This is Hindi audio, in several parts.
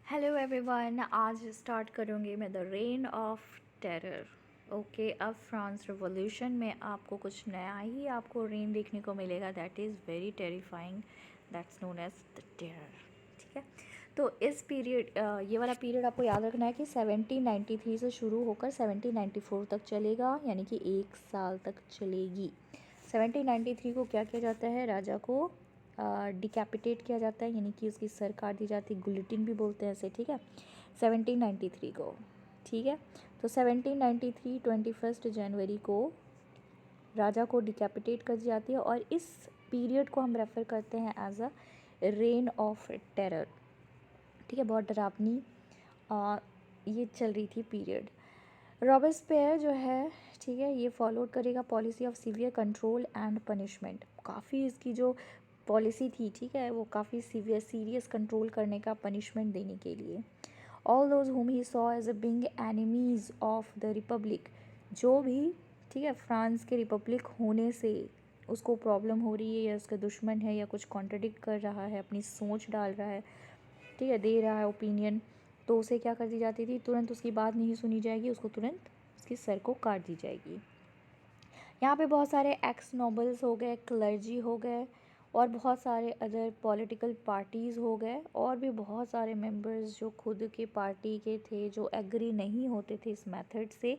हेलो एवरीवन, आज स्टार्ट करूँगी मैं the rain of terror. Okay, अब फ्रांस रिवॉल्यूशन में आपको कुछ नया ही आपको रेन देखने को मिलेगा that is very terrifying, that's known as the terror. ठीक है, तो इस पीरियड ये वाला पीरियड आपको याद रखना है कि 1793 से शुरू होकर 1794 तक चलेगा, यानी कि 1 साल तक चलेगी। 1793 को क्या किया जाता है, राजा को डिकैपिटेट किया जाता है, यानी कि उसकी सर काट दी जाती है, गुलिटिन भी बोलते हैं इसे। ठीक है, 1793 को। ठीक है, तो 1793 21 जनवरी को राजा को डिकैपिटेट कर दी जाती है, और इस पीरियड को हम रेफ़र करते हैं as a reign of terror. ठीक है, बहुत डरावनी ये चल रही थी पीरियड। रॉबेस्पियर जो है, ठीक है, ये फॉलोड करेगा policy of severe control and punishment. काफ़ी इसकी जो पॉलिसी थी, ठीक है, वो काफ़ी सीरियस कंट्रोल करने का, पनिशमेंट देने के लिए। All those whom he saw as a being enemies of the republic, जो भी, ठीक है, फ्रांस के रिपब्लिक होने से उसको प्रॉब्लम हो रही है, या उसका दुश्मन है, या कुछ कॉन्ट्रडिक्ट कर रहा है, अपनी सोच डाल रहा है, ठीक है, दे रहा है ओपिनियन, तो उसे क्या कर दी जाती थी, तुरंत उसकी बात नहीं सुनी जाएगी, उसको तुरंत उसके सर को काट दी जाएगी। यहाँ पे बहुत सारे एक्स नोबल्स हो गए, क्लर्जी हो गए, और बहुत सारे अदर पॉलिटिकल पार्टीज़ हो गए, और भी बहुत सारे मेंबर्स जो खुद के पार्टी के थे, जो एग्री नहीं होते थे इस मेथड से,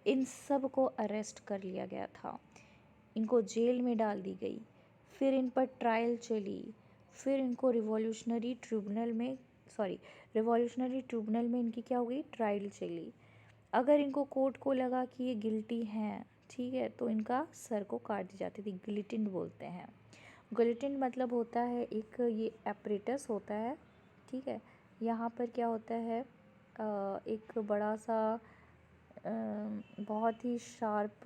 इन सब को अरेस्ट कर लिया गया था, इनको जेल में डाल दी गई, फिर इन पर ट्रायल चली, फिर इनको रिवॉल्यूशनरी ट्रिब्यूनल में इनकी क्या हो गई, ट्रायल चली। अगर इनको कोर्ट को लगा कि ये गिल्टी हैं, ठीक है, तो इनका सर को काट दी जाती थी, गिलिटिन बोलते हैं। गिलिटिन मतलब होता है एक ये एपरेटस होता है, ठीक है, यहाँ पर क्या होता है, एक बड़ा सा बहुत ही शार्प,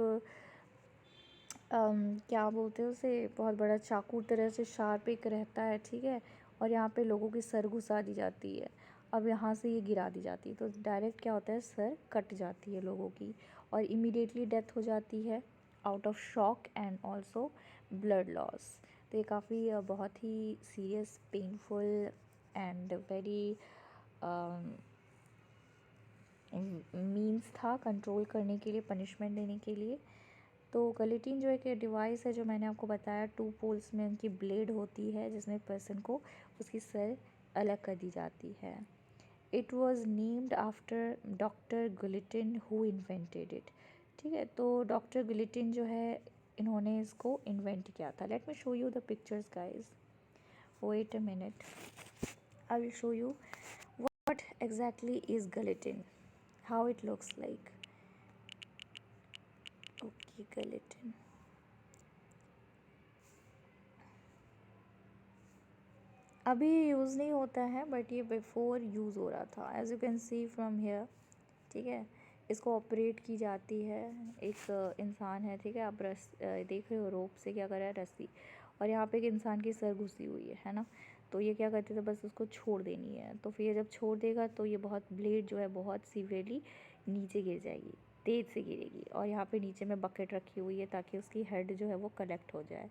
क्या बोलते हैं उसे, बहुत बड़ा चाकू तरह से शार्प एक रहता है, ठीक है, और यहाँ पे लोगों की सर घुसा दी जाती है। अब यहाँ से ये गिरा दी जाती है, तो डायरेक्ट क्या होता है, सर कट जाती है लोगों की, और इमीडिएटली डेथ हो जाती है out of shock and also blood loss. तो ये काफ़ी बहुत ही serious, painful and very means था कंट्रोल करने के लिए, पनिशमेंट देने के लिए। तो गिलोटिन जो एक डिवाइस है, जो मैंने आपको बताया, 2 पोल्स में उनकी ब्लेड होती है, जिसमें पर्सन को उसकी सर अलग कर दी जाती है। It was named after doctor Guillotin who invented it. ठीक है, तो डॉक्टर गिलोटिन जो है, इन्होंने इसको इन्वेंट किया था। Let me show you the pictures guys, wait a minute, I will show you what exactly is gelatin, how it looks like. Okay, gelatin. अभी यूज़ नहीं होता है, बट ये बिफोर यूज़ हो रहा था, as you can see from here. ठीक है, इसको ऑपरेट की जाती है, एक इंसान है, ठीक है, आप देख रहे हो रोप से क्या कर रहा है, रस्सी, और यहाँ पे एक इंसान की सर घुसी हुई है ना। तो ये क्या करते थे, बस उसको छोड़ देनी है, तो फिर ये जब छोड़ देगा तो ये बहुत ब्लेड जो है बहुत सीवियरली नीचे गिर जाएगी, तेज़ से गिरेगी, और यहाँ पे नीचे में बकेट रखी हुई है ताकि उसकी हेड जो है वो कलेक्ट हो जाए।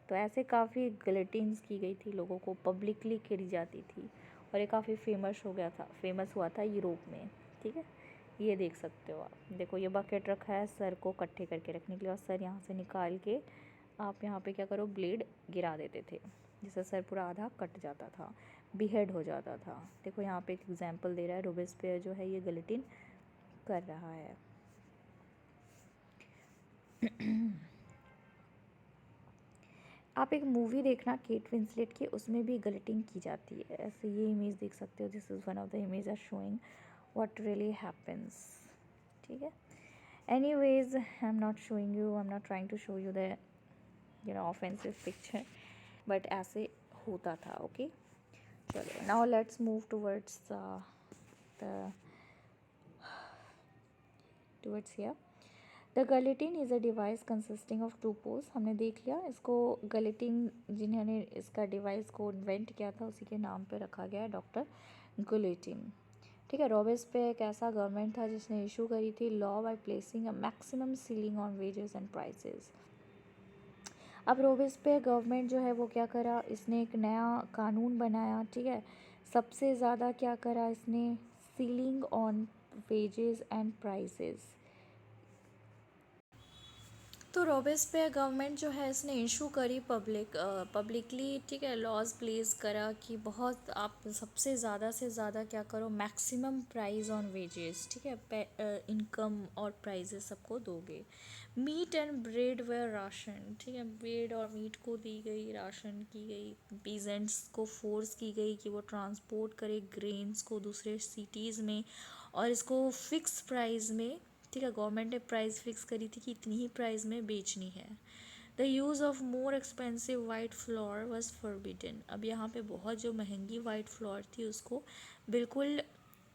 तो ऐसे काफ़ी गिलेटिन्स की गई थी, लोगों को पब्लिकली करी जाती थी, और ये काफ़ी फेमस हुआ था यूरोप में। ठीक है, ये देख सकते हो आप, देखो ये बकेट रखा है सर को इकट्ठे करके रखने के लिए, और सर यहाँ से निकाल के आप यहाँ पे क्या करो, ब्लेड गिरा देते थे, जिससे सर पूरा आधा कट जाता था, बिहेड हो जाता था। देखो यहाँ पे एक एग्जांपल दे रहा है, रोबेस्पियर जो है ये गिलेटिन कर रहा है। आप एक मूवी देखना केट विंसलेट की, उसमें भी गिलेटिन की जाती है। ऐसे ये इमेज देख सकते हो, this is one of the image are showing what really happens. ठीक है, anyways, I'm not showing you, I'm not trying to show you the offensive picture, but ऐसे होता था। ओके, चलो, now let's move the towards here. The guillotine is a device consisting of 2 poles. हमने देख लिया इसको, गलेटिन जिन्होंने इसका डिवाइस को इन्वेंट किया था उसी के नाम पे रखा गया है, डॉक्टर गुलेटिन। ठीक है, रॉबेस्पियर एक ऐसा गवर्नमेंट था जिसने इशू करी थी law by placing a maximum ceiling on wages and prices. अब रॉबेस्पियर गवर्नमेंट जो है वो क्या करा, इसने एक नया कानून बनाया, ठीक है, सबसे ज़्यादा क्या करा इसने, ceiling on wages and prices. तो रॉबेस्पियर गवर्नमेंट जो है इसने इशू करी पब्लिकली, ठीक है, लॉज प्लेस करा कि बहुत आप सबसे ज़्यादा से ज़्यादा क्या करो, मैक्सिमम प्राइस ऑन वेजेस, ठीक है, इनकम और प्राइजेस सबको दोगे। मीट एंड ब्रेड व राशन, ठीक है, ब्रेड और मीट को दी गई, राशन की गई, पीजेंट्स को फोर्स की गई कि वो ट्रांसपोर्ट करे ग्रेन्स को दूसरे सिटीज़ में, और इसको फिक्स प्राइस में, ठीक है, गवर्नमेंट ने प्राइस फिक्स करी थी कि इतनी ही प्राइस में बेचनी है। The use of more expensive white floor was forbidden. अब यहाँ पे बहुत जो महंगी वाइट फ्लोर थी उसको बिल्कुल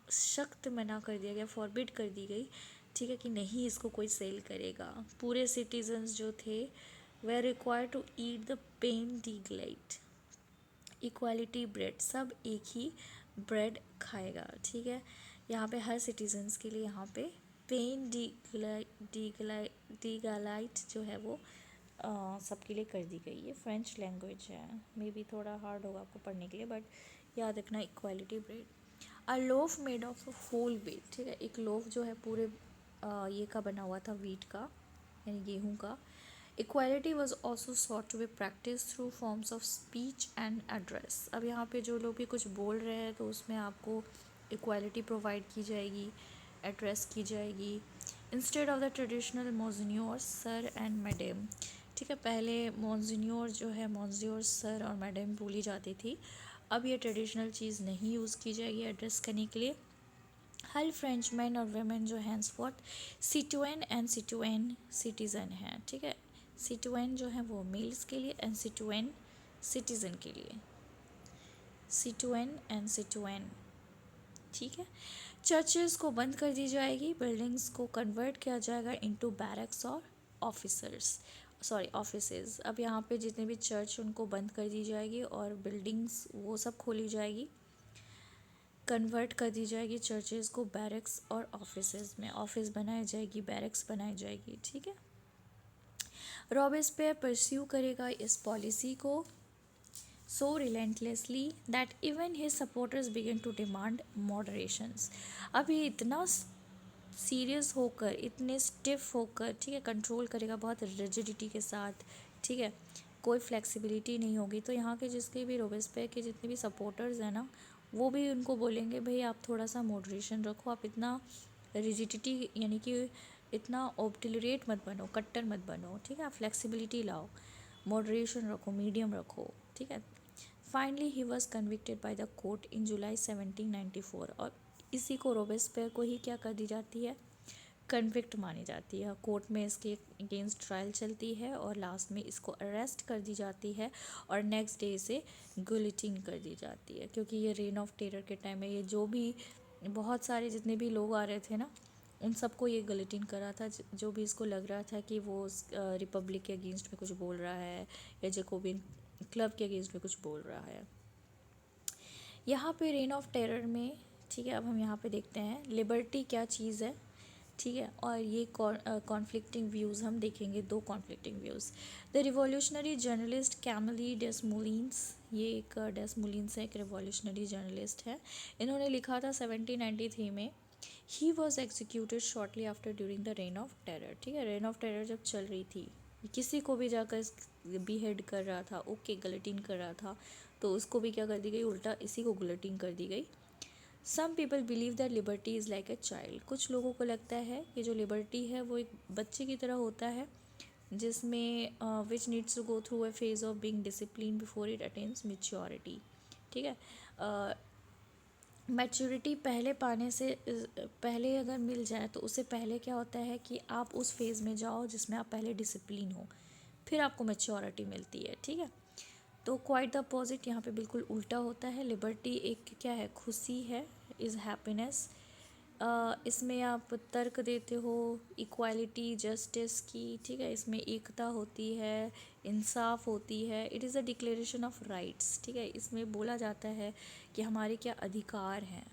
सख्त मना कर दिया गया, फॉरबिड कर दी गई, ठीक है, कि नहीं इसको कोई सेल करेगा। पूरे सिटीजन्स जो थे वे रिक्वायर्ड टू ईट द पेन डिग्लाइट इक्वालिटी ब्रेड, सब एक ही ब्रेड खाएगा, ठीक है। यहाँ पे हर सिटीजन्स के लिए यहाँ पे पेन डीगलाइट जो है वो सबके लिए कर दी गई है। फ्रेंच लैंग्वेज है, मे बी थोड़ा हार्ड होगा आपको पढ़ने के लिए, बट याद रखना equality bread. A loaf made of whole wheat, ठीक है, एक लोफ जो है पूरे ये का बना हुआ था, व्हीट का यानी गेहूँ का। Equality was also sought to be practise through forms of speech and address. अब यहाँ पे जो लोग भी कुछ बोल रहे हैं तो उसमें आपको इक्वालिटी प्रोवाइड की जाएगी, एड्रेस की जाएगी। इंस्टेड ऑफ द ट्रेडिशनल मोजन्योर सर एंड मैडम, ठीक है, पहले मोजन्योर जो है, मोजन्योर सर और मैडम बोली जाती थी, अब ये ट्रेडिशनल चीज़ नहीं यूज़ की जाएगी एड्रेस करने के लिए। हर फ्रेंच मैन और वेमेन जो हैंसफोर्थ सिटुएन एंड सिटुएन सिटीज़न हैं, ठीक है, सिटुएन जो है वो मेल्स के लिए एंड सिटुएन सिटीज़न के लिए, सिटुएन एंड सिटुएन, ठीक है। चर्चेस को बंद कर दी जाएगी, बिल्डिंग्स को कन्वर्ट किया जाएगा इनटू बैरक्स और ऑफिसेज। अब यहाँ पे जितने भी चर्च उनको बंद कर दी जाएगी और बिल्डिंग्स वो सब खोली जाएगी, कन्वर्ट कर दी जाएगी चर्चेज़ को बैरक्स और ऑफिसेज में, ऑफिस बनाई जाएगी, बैरक्स बनाई जाएगी, ठीक है। रॉबेस्पियर परस्यू करेगा इस पॉलिसी को so relentlessly that even his supporters began to demand moderations। अब ये इतना सीरियस होकर, इतने स्टिफ होकर, ठीक है, कंट्रोल करेगा बहुत रिजिडिटी के साथ, ठीक है, कोई फ्लेक्सिबिलिटी नहीं होगी। तो यहाँ के जिसके भी रोबेस्पियर के जितने भी सपोर्टर्स हैं ना, वो भी उनको बोलेंगे भाई आप थोड़ा सा मॉडरेशन रखो, आप इतना रिजिडिटी यानी कि इतना ऑब्टिलरेट मत बनो, कट्टर मत बनो, ठीक है, आप फ्लेक्सिबिलिटी लाओ, मॉडरेशन रखो, मीडियम रखो, ठीक है। Finally he was convicted by the court in July 1794, और इसी को रोबेस्पियर को ही क्या कर दी जाती है, कन्विक्ट मानी जाती है। कोर्ट में इसके अगेंस्ट ट्रायल चलती है और लास्ट में इसको अरेस्ट कर दी जाती है और नेक्स्ट डे इसे गुलिटिन कर दी जाती है, क्योंकि ये रेन ऑफ टेरर के टाइम में ये जो भी बहुत सारे जितने भी लोग आ रहे थे ना, उन सबको ये गलिटिन करा था, जो भी इसको लग रहा था कि वो रिपब्लिक के अगेंस्ट में कुछ बोल रहा है या जैकोबिन क्लब के अगेंस्ट में कुछ बोल रहा है। यहाँ पे रेन ऑफ टेरर में, ठीक है, अब हम यहाँ पे देखते हैं लिबर्टी क्या चीज़ है, ठीक है, और ये कॉन्फ्लिक्टिंग व्यूज़ हम देखेंगे, दो conflicting views. The revolutionary journalist Camille Desmoulins, ये एक डेसमोलिन्स है, एक रिवॉल्यूशनरी जर्नलिस्ट है, इन्होंने लिखा था 1793 में। He was executed shortly after during the rain of terror, ठीक है, रेन ऑफ टेरर जब चल रही थी, किसी को भी जाकर बीहेड कर रहा था, ओके, गलटीन कर रहा था, तो उसको भी क्या कर दी गई, उल्टा इसी को गलटीन कर दी गई। Some people believe that liberty is like a child, कुछ लोगों को लगता है कि जो लिबर्टी है वो एक बच्चे की तरह होता है, जिसमें which needs to go through a phase of being discipline before it attains maturity, ठीक है। मैच्योरिटी पहले पाने से पहले अगर मिल जाए तो उससे पहले क्या होता है कि आप उस फेज़ में जाओ जिसमें आप पहले डिसिप्लिन हो, फिर आपको मैच्योरिटी मिलती है, ठीक है। तो क्वाइट द अपोजिट यहाँ पे बिल्कुल उल्टा होता है। लिबर्टी एक क्या है, खुशी है, इज़ हैप्पीनेस। इसमें आप तर्क देते हो इक्वालिटी जस्टिस की, ठीक है, इसमें एकता होती है, इंसाफ होती है, it is a declaration of rights, ठीक है, इसमें बोला जाता है कि हमारे क्या अधिकार हैं,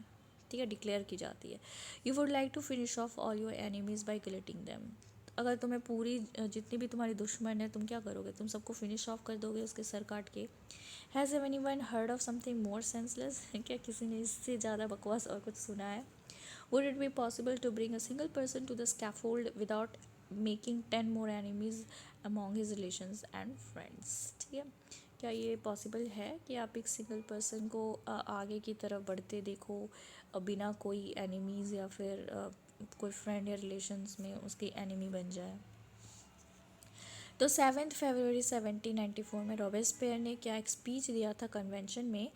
ठीक है, डिक्लेयर की जाती है। You would like to finish off all your enemies by guillotining them. अगर तुम्हें पूरी जितनी भी तुम्हारी दुश्मन है, तुम क्या करोगे? तुम सबको फिनिश ऑफ कर दोगे उसके सर काट के? Has anyone heard of something more senseless? क्या किसी ने इससे ज़्यादा बकवास और कुछ सुना है? Would it be possible to bring a single person to the scaffold without making 10 more enemies among his relations and friends? ठीक है, क्या ये पॉसिबल है कि आप एक सिंगल पर्सन को आगे की तरफ बढ़ते देखो बिना कोई एनिमीज़ या फिर कोई फ्रेंड या रिलेशंस में उसकी एनिमी बन जाए? तो 7 फरवरी 1794 में रॉबेस्पियर ने क्या एक स्पीच दिया था कन्वेंशन में,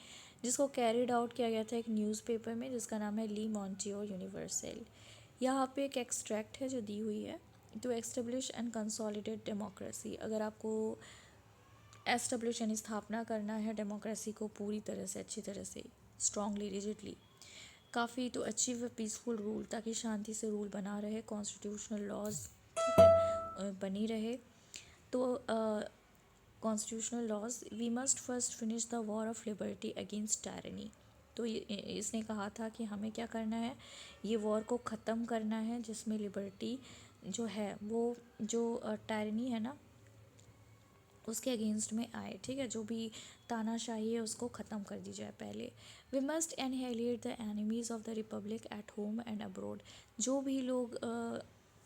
जिसको कैरिड आउट किया गया था एक न्यूज़पेपर में जिसका नाम है ली मॉन्टियोर यूनिवर्सल। यहाँ पे एक एक्सट्रैक्ट है जो दी हुई है। To establish and consolidate democracy, अगर आपको एस्टेब्लिश यानी स्थापना करना है डेमोक्रेसी को पूरी तरह से, अच्छी तरह से, स्ट्रांगली, रिजिडली, काफ़ी, टू अचीव पीसफुल रूल, ताकि शांति से रूल बना रहे, कॉन्स्टिट्यूशनल लॉज बनी रहे, तो constitutional laws, we must first finish the war of liberty against tyranny. तो इसने कहा था कि हमें क्या करना है, ये वॉर को ख़त्म करना है जिसमें लिबर्टी जो है वो, जो टायरनी है ना, उसके अगेंस्ट में आए। ठीक है, जो भी तानाशाही है उसको ख़त्म कर दी जाए पहले। We must annihilate the enemies of the republic at home and abroad, जो भी लोग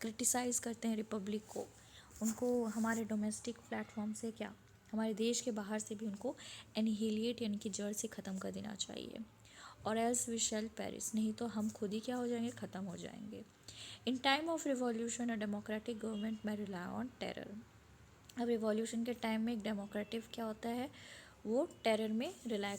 क्रिटिसाइज़ करते हैं रिपब्लिक को, उनको हमारे डोमेस्टिक प्लेटफॉर्म से, क्या हमारे देश के बाहर से भी उनको एनहिलिएट यानी कि जड़ से ख़त्म कर देना चाहिए। और एल्स वी शैल पेरिस, नहीं तो हम खुद ही क्या हो जाएंगे, ख़त्म हो जाएंगे। In time of revolution a democratic government में रिलाई ऑन टेरर। अब रिवॉल्यूशन के टाइम में एक डेमोक्रेटिव क्या होता है, वो टेरर में रिलाई